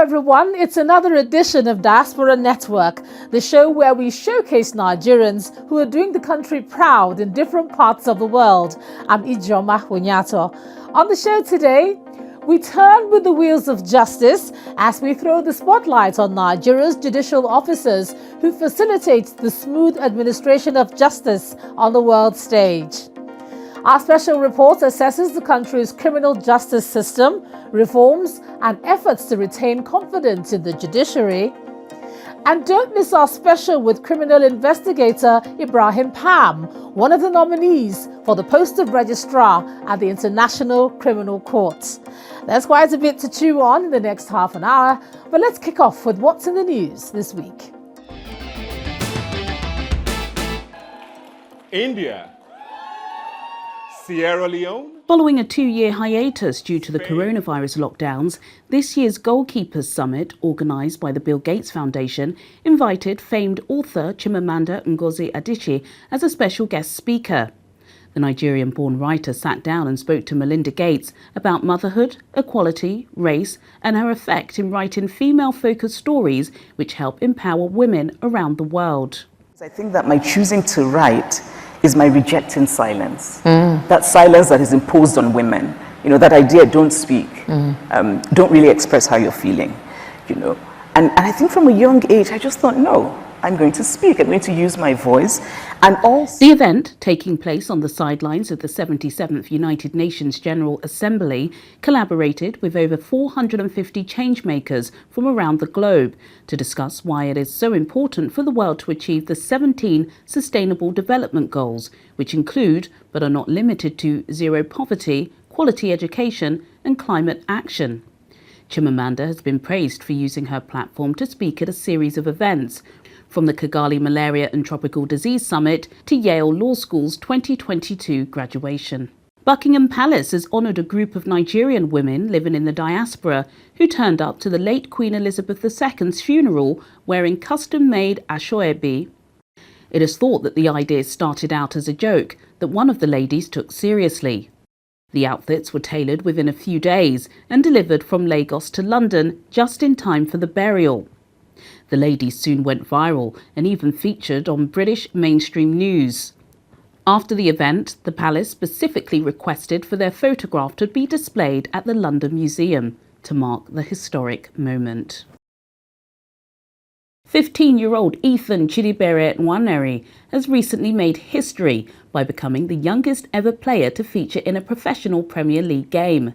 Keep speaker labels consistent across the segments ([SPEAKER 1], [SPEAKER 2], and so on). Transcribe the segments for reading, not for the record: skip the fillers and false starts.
[SPEAKER 1] everyone, it's another edition of Diaspora Network, the show where we showcase Nigerians who are doing the country proud in different parts of the world. I'm Ijoma Hunyato. On the show today, we turn with the wheels of justice as we throw the spotlight on Nigeria's judicial officers who facilitate the smooth administration of justice on the world stage. Our special report assesses the country's criminal justice system, reforms, and efforts to retain confidence in the judiciary. And don't miss our special with criminal investigator Ibrahim Pam, one of the nominees for the post of registrar at the International Criminal Court. There's quite a bit to chew on in the next half an hour, but let's kick off with what's in the news this week.
[SPEAKER 2] India. Sierra Leone.
[SPEAKER 3] Following a 2-year hiatus due to the coronavirus lockdowns, this year's Goalkeepers Summit, organised by the Bill Gates Foundation, invited famed author Chimamanda Ngozi Adichie as a special guest speaker. The Nigerian-born writer sat down and spoke to Melinda Gates about motherhood, equality, race, and her effect in writing female-focused stories which help empower women around the world.
[SPEAKER 4] I think that my choosing to write is my rejecting silence. That silence that is imposed on women. You know, that idea, don't speak, don't really express how you're feeling, you know. And I think from a young age, I just thought, no, I'm going to speak, I'm going to use my voice. And also,
[SPEAKER 3] the event, taking place on the sidelines of the 77th United Nations General Assembly, collaborated with over 450 changemakers from around the globe to discuss why it is so important for the world to achieve the 17 Sustainable Development Goals, which include, but are not limited to, zero poverty, quality education and climate action. Chimamanda has been praised for using her platform to speak at a series of events, from the Kigali Malaria and Tropical Disease Summit to Yale Law School's 2022 graduation. Buckingham Palace has honoured a group of Nigerian women living in the diaspora who turned up to the late Queen Elizabeth II's funeral wearing custom-made asoebi. It is thought that the idea started out as a joke that one of the ladies took seriously. The outfits were tailored within a few days and delivered from Lagos to London just in time for the burial. The ladies soon went viral and even featured on British mainstream news. After the event, the palace specifically requested for their photograph to be displayed at the London Museum to mark the historic moment. 15-year-old Ethan Chidibere Nwaneri has recently made history by becoming the youngest ever player to feature in a professional Premier League game.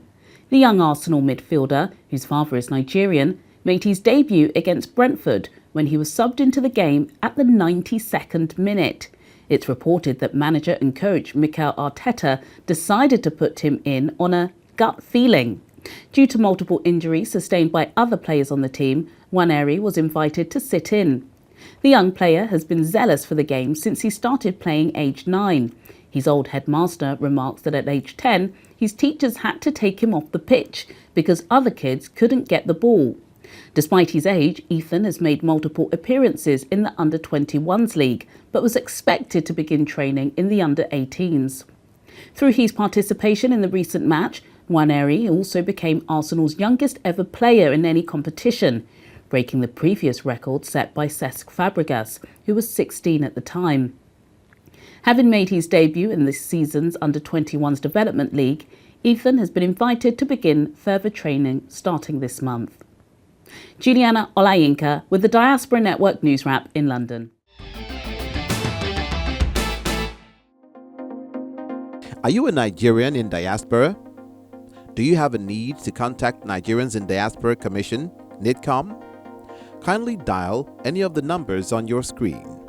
[SPEAKER 3] The young Arsenal midfielder, whose father is Nigerian, made his debut against Brentford when he was subbed into the game at the 92nd minute. It's reported that manager and coach Mikel Arteta decided to put him in on a gut feeling. Due to multiple injuries sustained by other players on the team, Nwaneri was invited to sit in. The young player has been zealous for the game since he started playing aged 9. His old headmaster remarks that at age 10, his teachers had to take him off the pitch because other kids couldn't get the ball. Despite his age, Ethan has made multiple appearances in the Under-21s League, but was expected to begin training in the Under-18s. Through his participation in the recent match, Nwaneri also became Arsenal's youngest ever player in any competition, breaking the previous record set by Cesc Fabregas, who was 16 at the time. Having made his debut in this season's Under-21s Development League, Ethan has been invited to begin further training starting this month. Juliana Olayinka with the Diaspora Network News Wrap in London.
[SPEAKER 5] Are you a Nigerian in diaspora? Do you have a need to contact Nigerians in Diaspora Commission, NIDCOM? Kindly dial any of the numbers on your screen.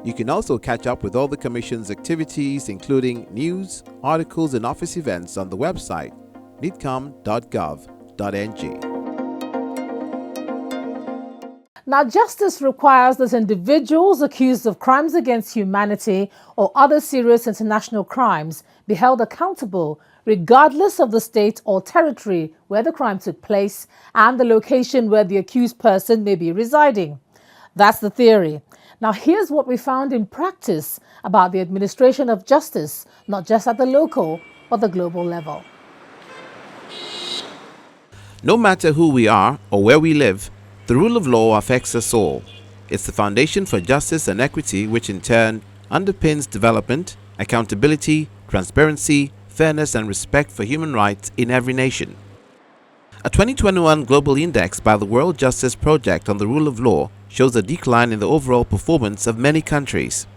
[SPEAKER 5] You can also catch up with all the Commission's activities, including news, articles, and office events on the website nidcom.gov.ng.
[SPEAKER 1] Now, justice requires that individuals accused of crimes against humanity or other serious international crimes be held accountable regardless of the state or territory where the crime took place and the location where the accused person may be residing. That's the theory. Now, here's what we found in practice about the administration of justice, not just at the local, but the global level.
[SPEAKER 5] No matter who we are or where we live, the rule of law affects us all. It's the foundation for justice and equity, which in turn underpins development, accountability, transparency, fairness and respect for human rights in every nation. A 2021 global index by the World Justice Project on the rule of law shows a decline in the overall performance of many countries.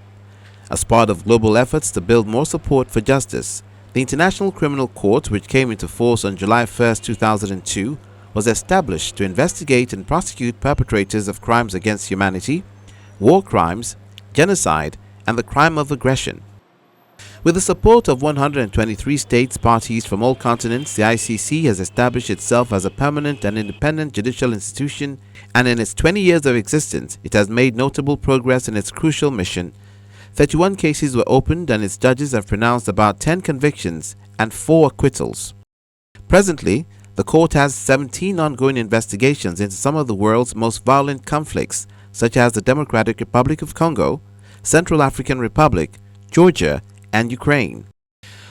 [SPEAKER 5] As part of global efforts to build more support for justice, the International Criminal Court, which came into force on July 1, 2002, was established to investigate and prosecute perpetrators of crimes against humanity, war crimes, genocide, and the crime of aggression. With the support of 123 states parties from all continents, the ICC has established itself as a permanent and independent judicial institution, and in its 20 years of existence, it has made notable progress in its crucial mission. 31 cases were opened and its judges have pronounced about 10 convictions and 4 acquittals. Presently, the court has 17 ongoing investigations into some of the world's most violent conflicts, such as the Democratic Republic of Congo, Central African Republic, Georgia, and Ukraine.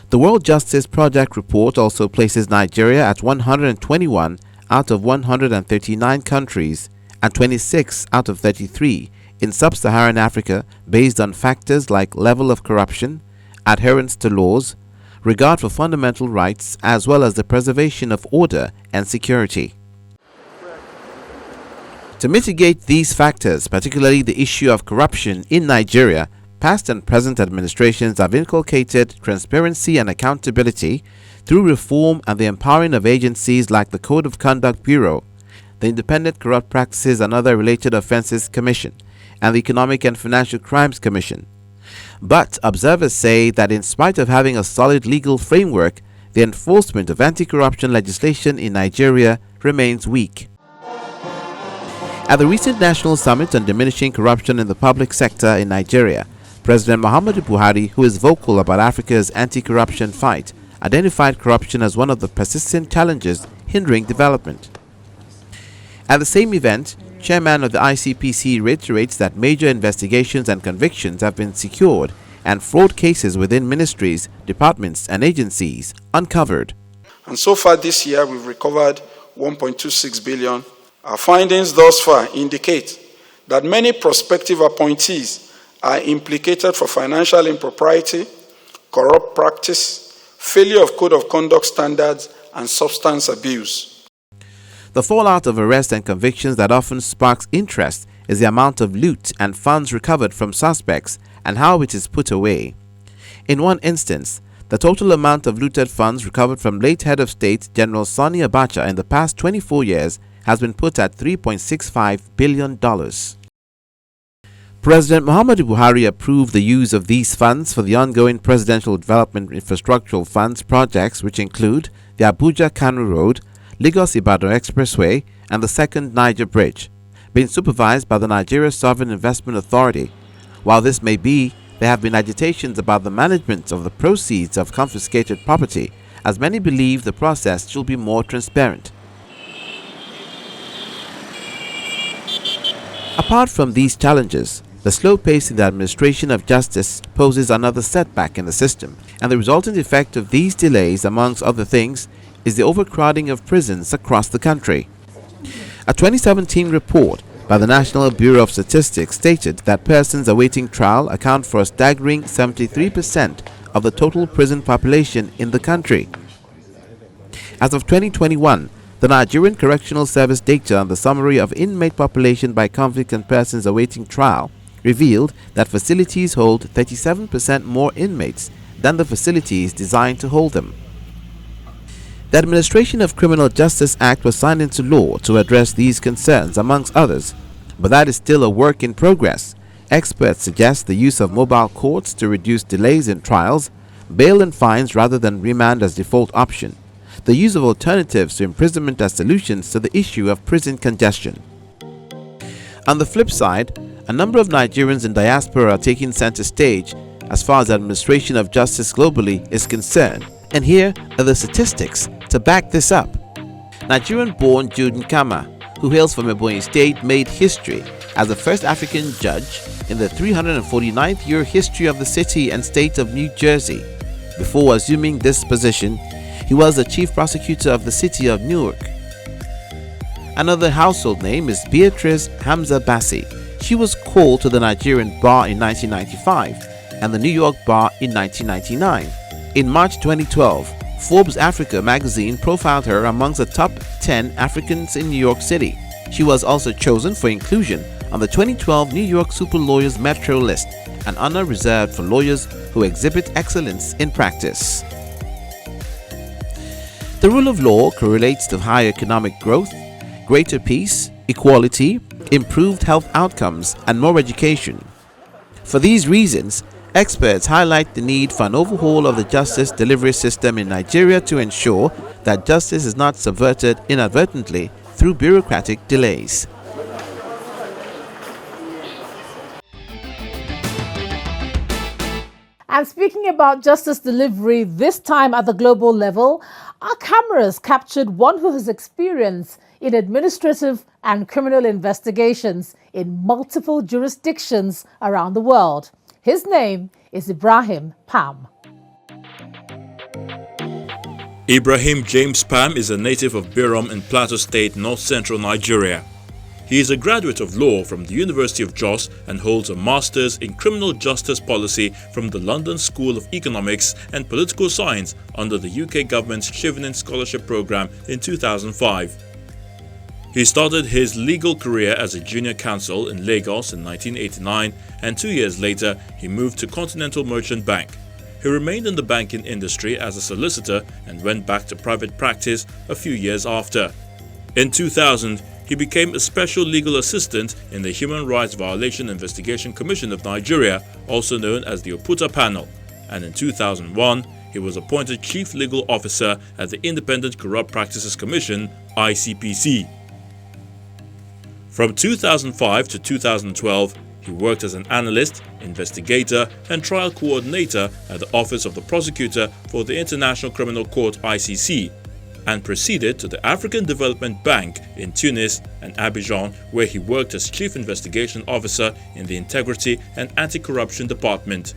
[SPEAKER 5] The World Justice Project report also places Nigeria at 121 out of 139 countries and 26 out of 33 in sub-Saharan Africa based on factors like level of corruption, adherence to laws, regard for fundamental rights, as well as the preservation of order and security. To mitigate these factors, particularly the issue of corruption in Nigeria, past and present administrations have inculcated transparency and accountability through reform and the empowering of agencies like the Code of Conduct Bureau, the Independent Corrupt Practices and Other Related Offences Commission, and the Economic and Financial Crimes Commission. But observers say that in spite of having a solid legal framework, the enforcement of anti-corruption legislation in Nigeria remains weak. At the recent National Summit on Diminishing Corruption in the Public Sector in Nigeria, President Muhammadu Buhari, who is vocal about Africa's anti-corruption fight, identified corruption as one of the persistent challenges hindering development. At the same event, Chairman of the ICPC reiterates that major investigations and convictions have been secured and fraud cases within ministries, departments and agencies uncovered.
[SPEAKER 2] And so far this year, we've recovered 1.26 billion. Our findings thus far indicate that many prospective appointees are implicated for financial impropriety, corrupt practice, failure of code of conduct standards, and substance abuse.
[SPEAKER 5] The fallout of arrests and convictions that often sparks interest is the amount of loot and funds recovered from suspects and how it is put away. In one instance, the total amount of looted funds recovered from late head of state General Sani Abacha in the past 24 years has been put at $3.65 billion. President Muhammadu Buhari approved the use of these funds for the ongoing Presidential Development Infrastructural Funds projects, which include the Abuja-Kano Road, Lagos-Ibadan Expressway, and the Second Niger Bridge, being supervised by the Nigeria Sovereign Investment Authority. While this may be, there have been agitations about the management of the proceeds of confiscated property, as many believe the process should be more transparent. Apart from these challenges, the slow pace in the administration of justice poses another setback in the system, and the resultant effect of these delays, amongst other things, is the overcrowding of prisons across the country. A 2017 report by the National Bureau of Statistics stated that persons awaiting trial account for a staggering 73% of the total prison population in the country. As of 2021, the Nigerian Correctional Service data on the summary of inmate population by convicts and persons awaiting trial revealed that facilities hold 37% more inmates than the facilities designed to hold them. The Administration of Criminal Justice Act was signed into law to address these concerns, amongst others, but that is still a work in progress. Experts suggest the use of mobile courts to reduce delays in trials, bail and fines rather than remand as default option, the use of alternatives to imprisonment as solutions to the issue of prison congestion. On the flip side, a number of Nigerians in diaspora are taking center stage as far as the administration of justice globally is concerned, and here are the statistics to back this up. Nigerian-born Jude Nkama, who hails from Ebonyi State, made history as the first African judge in the 349th year history of the city and state of New Jersey. Before assuming this position, he was the chief prosecutor of the city of Newark. Another household name is Beatrice Hamza Bassi. She was called to the Nigerian bar in 1995 and the New York bar in 1999. In March 2012, Forbes Africa magazine profiled her amongst the top 10 Africans in New York City. She was also chosen for inclusion on the 2012 New York Super Lawyers Metro list, an honor reserved for lawyers who exhibit excellence in practice. The rule of law correlates to higher economic growth, greater peace, equality, improved health outcomes, and more education. For these reasons, experts highlight the need for an overhaul of the justice delivery system in Nigeria to ensure that justice is not subverted inadvertently through bureaucratic delays.
[SPEAKER 1] And speaking about justice delivery, this time at the global level, our cameras captured one who has experience in administrative and criminal investigations in multiple jurisdictions around the world. His name is Ibrahim Pam.
[SPEAKER 6] Ibrahim James Pam is a native of Birom in Plateau State, north-central Nigeria. He is a graduate of law from the University of Jos and holds a master's in criminal justice policy from the London School of Economics and Political Science under the UK government's Chevening Scholarship Programme in 2005. He started his legal career as a junior counsel in Lagos in 1989, and 2 years later he moved to Continental Merchant Bank. He remained in the banking industry as a solicitor and went back to private practice a few years after. In 2000, he became a special legal assistant in the Human Rights Violation Investigation Commission of Nigeria, also known as the Oputa Panel, and in 2001, he was appointed Chief Legal Officer at the Independent Corrupt Practices Commission, ICPC. From 2005 to 2012, he worked as an analyst, investigator, and trial coordinator at the Office of the Prosecutor for the International Criminal Court (ICC), and proceeded to the African Development Bank in Tunis and Abidjan, where he worked as Chief Investigation Officer in the Integrity and Anti-Corruption Department.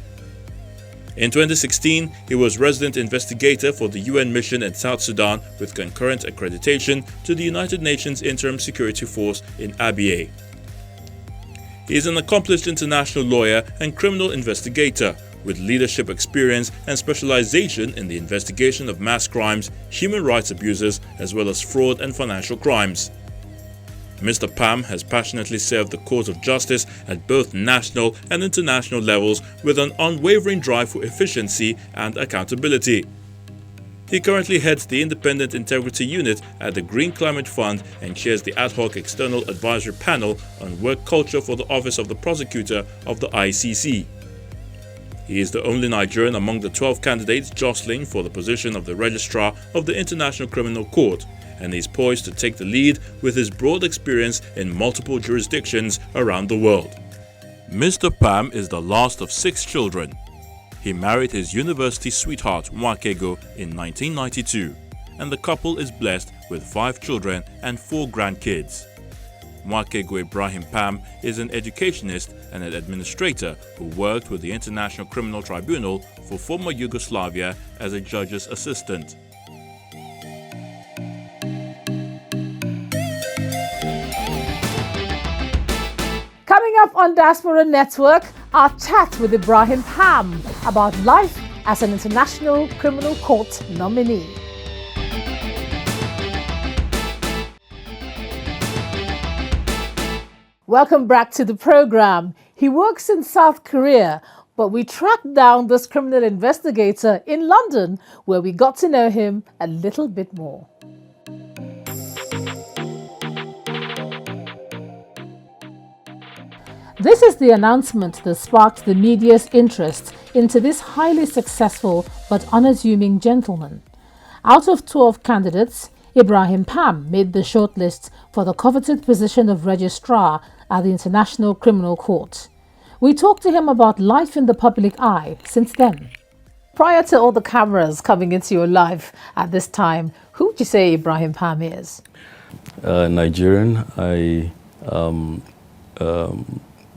[SPEAKER 6] In 2016, he was resident investigator for the UN mission in South Sudan with concurrent accreditation to the United Nations Interim Security Force in Abyei. He is an accomplished international lawyer and criminal investigator with leadership experience and specialization in the investigation of mass crimes, human rights abuses, as well as fraud and financial crimes. Mr. Pam has passionately served the cause of justice at both national and international levels with an unwavering drive for efficiency and accountability. He currently heads the Independent Integrity Unit at the Green Climate Fund and chairs the ad hoc external advisory panel on work culture for the Office of the Prosecutor of the ICC. He is the only Nigerian among the 12 candidates jostling for the position of the Registrar of the International Criminal Court, and is poised to take the lead with his broad experience in multiple jurisdictions around the world. Mr. Pam is the last of 6 children. He married his university sweetheart Mwakego in 1992, and the couple is blessed with 5 children and 4 grandkids. Mwakego Ibrahim Pam is an educationist and an administrator who worked with the International Criminal Tribunal for former Yugoslavia as a judge's assistant.
[SPEAKER 1] Coming up on Diaspora Network, our chat with Ibrahim Pam about life as an International Criminal Court nominee. Welcome back to the program. He works in South Korea, but we tracked down this criminal investigator in London, where we got to know him a little bit more. This is the announcement that sparked the media's interest into this highly successful but unassuming gentleman. Out of 12 candidates, Ibrahim Pam made the shortlist for the coveted position of registrar at the International Criminal Court. We talked to him about life in the public eye since then. Prior to all the cameras coming into your life at this time, who would you say Ibrahim Pam is?
[SPEAKER 7] Nigerian. I am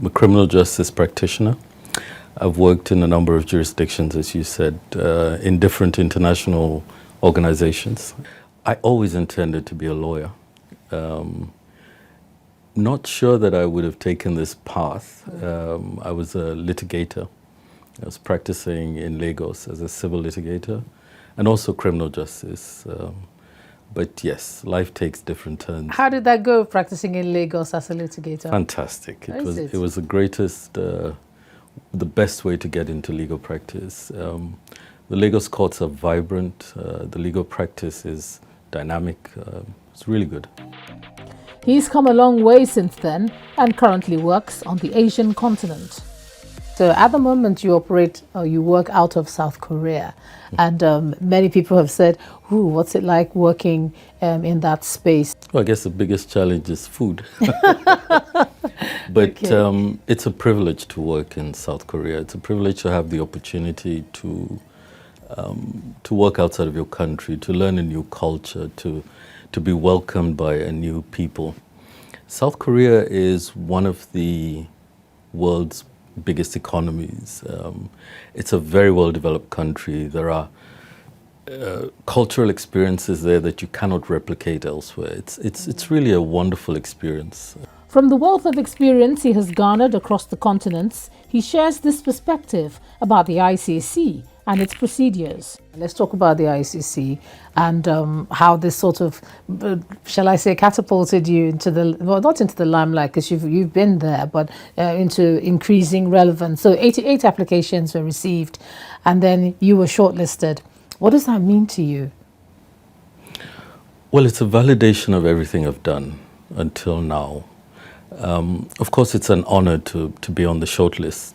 [SPEAKER 7] a criminal justice practitioner. I've worked in a number of jurisdictions, as you said, in different international organizations. I always intended to be a lawyer. Not sure that I would have taken this path. I was a litigator. I was practicing in Lagos as a civil litigator and also criminal justice. But yes, life takes different turns.
[SPEAKER 1] How did that go, practicing in Lagos as a litigator?
[SPEAKER 7] Fantastic. It was the greatest, the best way to get into legal practice. The Lagos courts are vibrant. The legal practice is dynamic. It's really good.
[SPEAKER 1] He's come a long way since then and currently works on the Asian continent. So at the moment you work out of South Korea, and many people have said, "Ooh, what's it like working in that space?"
[SPEAKER 7] Well, I guess the biggest challenge is food. But
[SPEAKER 1] Okay.
[SPEAKER 7] it's a privilege to work in South Korea. It's a privilege to have the opportunity to work outside of your country, to learn a new culture, to be welcomed by a new people. South Korea is one of the world's biggest economies. It's a very well-developed country. There are cultural experiences there that you cannot replicate elsewhere. It's really a wonderful experience.
[SPEAKER 1] From the wealth of experience he has garnered across the continents, he shares this perspective about the ICC and its procedures. Let's talk about the ICC and how this sort of, shall I say, catapulted you into the, well, not into the limelight because you've been there, but into increasing relevance. So 88 applications were received and then you were shortlisted. What does that mean to you?
[SPEAKER 7] Well, it's a validation of everything I've done until now. Of course, it's an honor to be on the shortlist,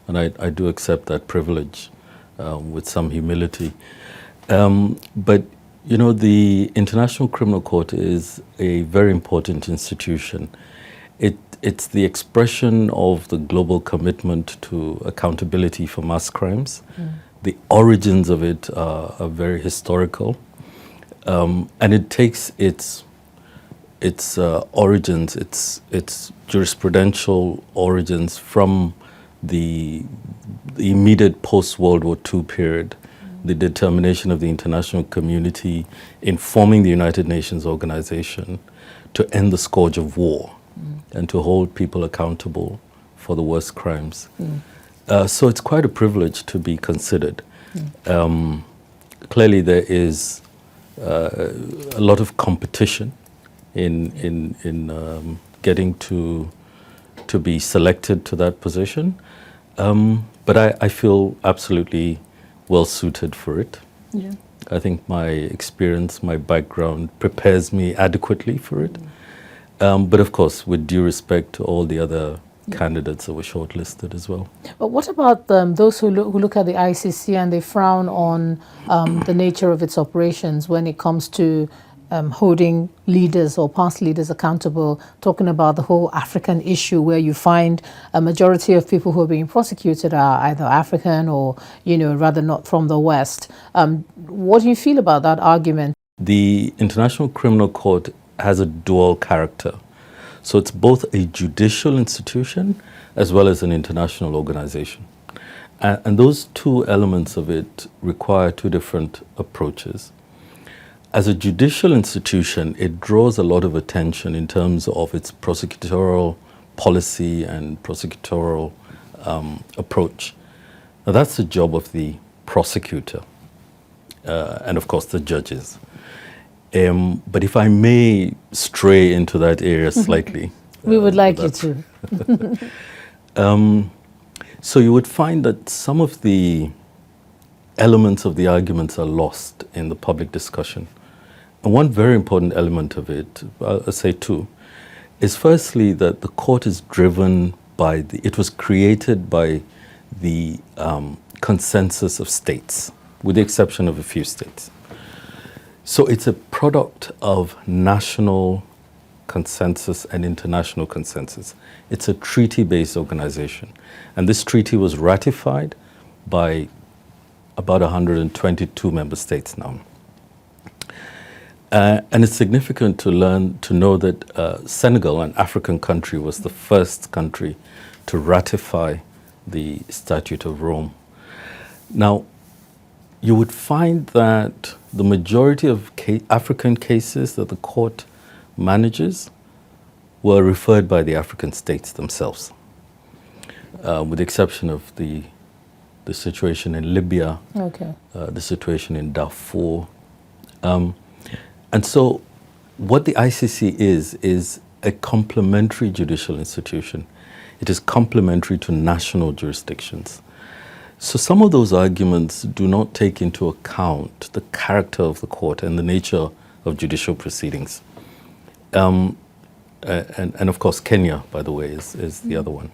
[SPEAKER 7] and I do accept that privilege with some humility. But, you know, the International Criminal Court is a very important institution. It's the expression of the global commitment to accountability for mass crimes. The origins of it are very historical, and it takes its origins, its jurisprudential origins from the immediate post-World War II period, the determination of the international community in forming the United Nations organization to end the scourge of war and to hold people accountable for the worst crimes. So it's quite a privilege to be considered. Clearly there is a lot of competition in getting to be selected to that position. But I feel absolutely well suited for it.
[SPEAKER 1] Yeah.
[SPEAKER 7] I think my experience, my background prepares me adequately for it. But of course, with due respect to all the other candidates that were shortlisted as well.
[SPEAKER 1] But what about those who look at the ICC and they frown on the nature of its operations when it comes to holding leaders or past leaders accountable, talking about the whole African issue where you find a majority of people who are being prosecuted are either African or, you know, rather not from the West. What do you feel about that argument?
[SPEAKER 7] The International Criminal Court has a dual character. So it's both a judicial institution as well as an international organization. And those two elements of it require two different approaches. As a judicial institution, it draws a lot of attention in terms of its prosecutorial policy and prosecutorial approach. Now, that's the job of the prosecutor and, of course, the judges. But if I may stray into that area slightly.
[SPEAKER 1] We would like you to.
[SPEAKER 7] So you would find that some of the elements of the arguments are lost in the public discussion. And one very important element of it, I'll say two, is firstly that the court is driven by it was created by the consensus of states, with the exception of a few states. So it's a product of national consensus and international consensus. It's a treaty-based organization. And this treaty was ratified by about 122 member states now. And it's significant to know that Senegal, an African country, was the first country to ratify the Statute of Rome. Now, you would find that the majority of African cases that the court managers were referred by the African states themselves, with the exception of the situation in Libya, the situation in Darfur. And so what the ICC is a complementary judicial institution. It is complementary to national jurisdictions. So some of those arguments do not take into account the character of the court and the nature of judicial proceedings. And of course, Kenya, by the way, is the other one.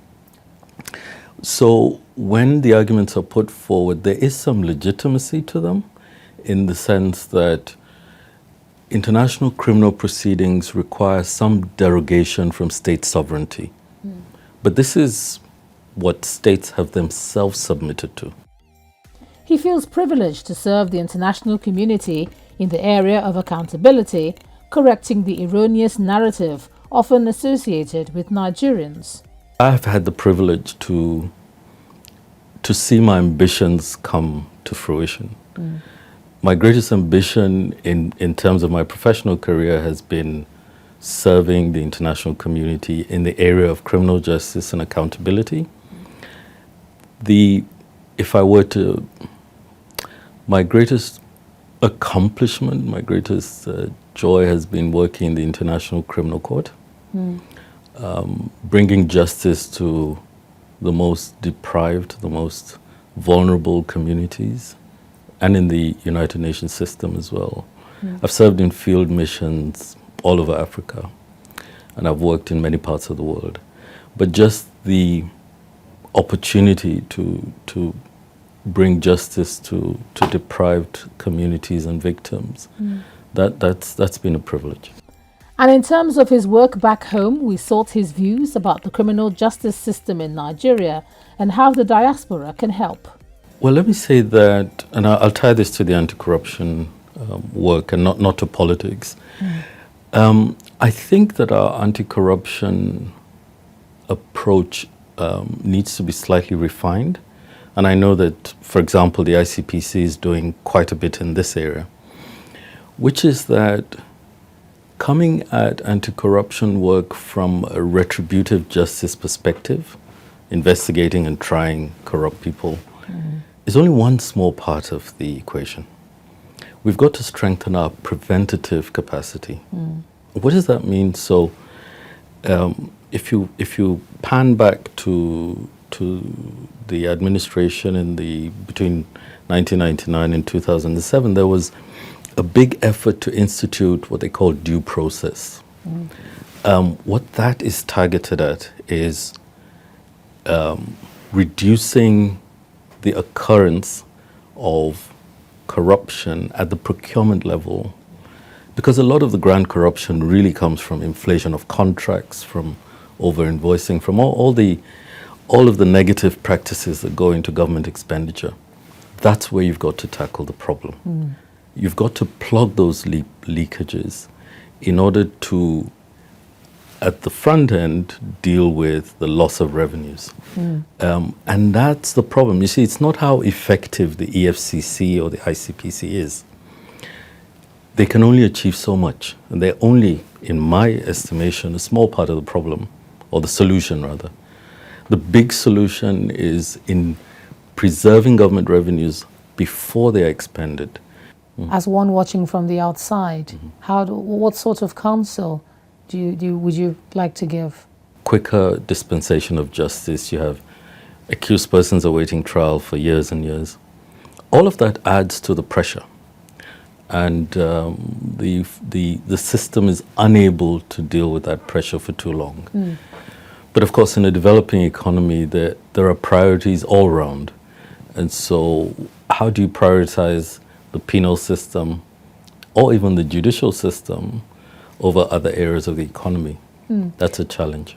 [SPEAKER 7] So when the arguments are put forward, there is some legitimacy to them in the sense that international criminal proceedings require some derogation from state sovereignty. But this is what states have themselves submitted to.
[SPEAKER 1] He feels privileged to serve the international community in the area of accountability, correcting the erroneous narrative often associated with Nigerians.
[SPEAKER 7] I have had the privilege to see my ambitions come to fruition. My greatest ambition in terms of my professional career has been serving the international community in the area of criminal justice and accountability. My greatest accomplishment, my greatest joy has been working in the International Criminal Court, bringing justice to the most deprived, the most vulnerable communities, and in the United Nations system as well. I've served in field missions all over Africa, and I've worked in many parts of the world. But just the opportunity to bring justice to deprived communities and victims, that's been a privilege.
[SPEAKER 1] And in terms of his work back home, we sought his views about the criminal justice system in Nigeria and how the diaspora can help.
[SPEAKER 7] Well, let me say that, and I'll tie this to the anti-corruption work and not to politics. I think that our anti-corruption approach needs to be slightly refined. And I know that, for example, the ICPC is doing quite a bit in this area, which is that coming at anti-corruption work from a retributive justice perspective, investigating and trying corrupt people, is only one small part of the equation. We've got to strengthen our preventative capacity. What does that mean? So if you pan back to the administration between 1999 and 2007, there was a big effort to institute what they call due process. What that is targeted at is reducing the occurrence of corruption at the procurement level, because a lot of the grand corruption really comes from inflation of contracts, from over-invoicing, from all of the negative practices that go into government expenditure. That's where you've got to tackle the problem. You've got to plug those leakages in order to, at the front end, deal with the loss of revenues. And that's the problem. You see, it's not how effective the EFCC or the ICPC is. They can only achieve so much. And they're only, in my estimation, a small part of the problem, or the solution rather. The big solution is in preserving government revenues before they are expended.
[SPEAKER 1] As one watching from the outside, what sort of counsel would you like to give?
[SPEAKER 7] Quicker dispensation of justice. You have accused persons awaiting trial for years and years. All of that adds to the pressure, and the system is unable to deal with that pressure for too long. But of course, in a developing economy, there are priorities all around, and so how do you prioritize the penal system or even the judicial system over other areas of the economy? That's a challenge.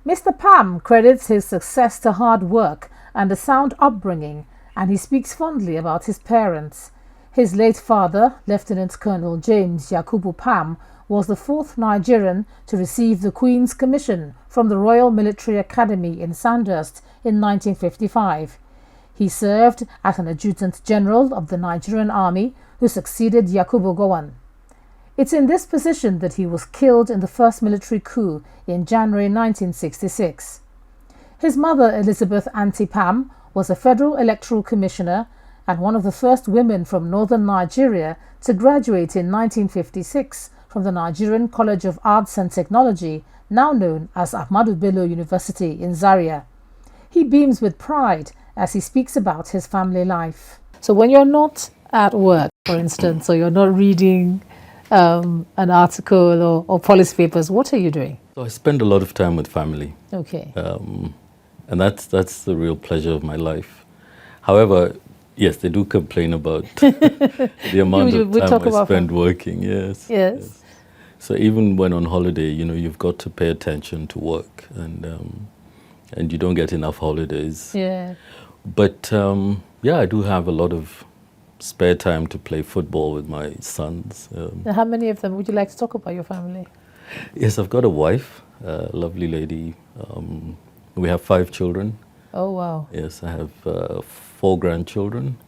[SPEAKER 1] Mr. Pam credits his success to hard work and a sound upbringing, and he speaks fondly about his parents. His late father, Lieutenant Colonel James Yakubu Pam, was the fourth Nigerian to receive the Queen's Commission from the Royal Military Academy in Sandhurst in 1955. He served as an Adjutant General of the Nigerian Army who succeeded Yakubu Gowon. It's in this position that he was killed in the first military coup in January 1966. His mother, Elizabeth Pam, was a federal electoral commissioner and one of the first women from northern Nigeria to graduate in 1956 from the Nigerian College of Arts and Technology, now known as Ahmadu Bello University in Zaria. He beams with pride as he speaks about his family life. So when you're not at work, for instance, or you're not reading an article or policy papers, what are you doing?
[SPEAKER 7] So I spend a lot of time with family.
[SPEAKER 1] Okay.
[SPEAKER 7] And that's the real pleasure of my life. However, yes, they do complain about the amount of time I spend working. Yes. So even when on holiday, you've got to pay attention to work, and you don't get enough holidays.
[SPEAKER 1] Yeah.
[SPEAKER 7] But I do have a lot of spare time to play football with my sons.
[SPEAKER 1] How many of them would you like to talk about your family?
[SPEAKER 7] Yes, I've got a wife, a lovely lady. We have 5 children.
[SPEAKER 1] Oh, wow.
[SPEAKER 7] Yes, I have 4 grandchildren.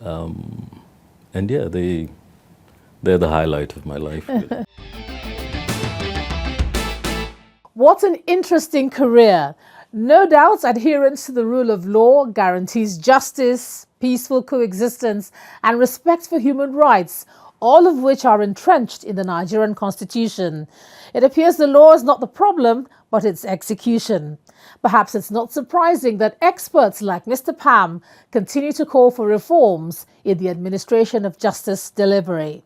[SPEAKER 7] And yeah, they're the highlight of my life.
[SPEAKER 1] What an interesting career. No doubt adherence to the rule of law guarantees justice, peaceful coexistence, and respect for human rights, all of which are entrenched in the Nigerian constitution. It appears the law is not the problem, but its execution. Perhaps it's not surprising that experts like Mr. Pam continue to call for reforms in the administration of justice delivery.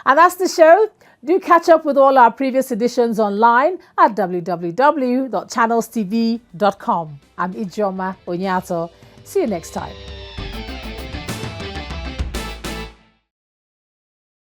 [SPEAKER 1] And that's the show. Do catch up with all our previous editions online at www.channelstv.com. I'm Ijeoma Onyato. See you next time.